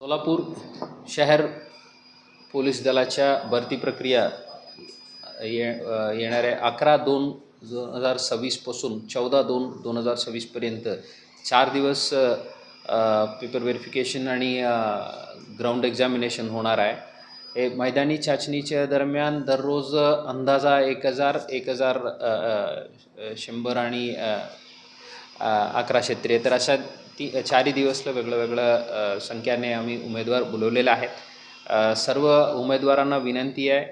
सोलापूर शहर पोलीस दलाच्या भरती प्रक्रिया येणाऱ्या 11/2/2026 पासून 14/2/2026 पर्यंत 4 दिवस पेपर व्हेरिफिकेशन आणि ग्राउंड एक्झामिनेशन होणार आहे। हे मैदानी चाचणीच्या दरम्यान दररोज अंदाजा 1000 100 आणि 1173 तर अशा चारही दिवसला वेगळं संख्याने आम्ही उमेदवार बोलवलेले आहेत। सर्व उमेदवारांना विनंती आहे,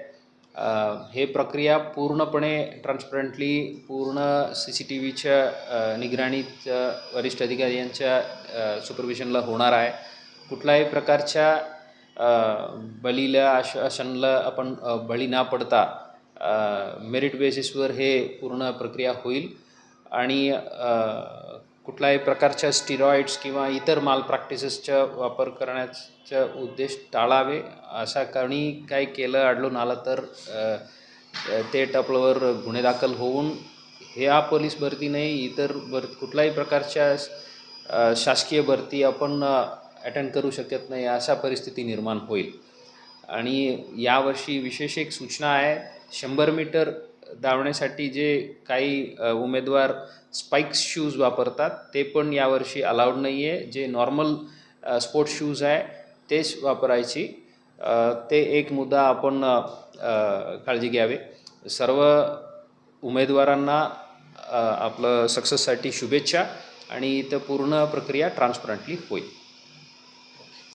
हे प्रक्रिया पूर्णपणे ट्रान्सपरंटली पूर्ण CCTVच्या निगराणीत वरिष्ठ अधिकाऱ्यांच्या सुपरविजनला होणार आहे। कुठल्याही प्रकारच्या बळीला आश्वासनाला आपण बळी न पडता मेरिट बेसिसवर हे पूर्ण प्रक्रिया होईल आणि कुठल्याही प्रकारच्या स्टिरॉइड्स किंवा इतर माल प्रॅक्टिसेसचा वापर करण्याचा उद्देश टाळावे। अशा काही केलं आढळून आलं तर ते टपल्यावर गुन्हे दाखल होऊन ह्या पोलीस भरती नाही इतर कुठल्याही प्रकारच्या शासकीय भरती आपण अटेंड करू शकत नाही, अशा परिस्थिती निर्माण होईल। आणि यावर्षी विशेष एक सूचना आहे, 100 मीटर धावण्यासाठी जे काही उमेदवार स्पाइक्स शूज वापरतात ते पण यावर्षी अलाउड नाही आहे। जे नॉर्मल स्पोर्ट्स शूज आहे तेच वापरायची, ते एक मुद्दा आपण काळजी घ्यावे। सर्व उमेदवारांना आपलं सक्सेससाठी शुभेच्छा आणि इथं पूर्ण प्रक्रिया ट्रान्सपरंटली होईल।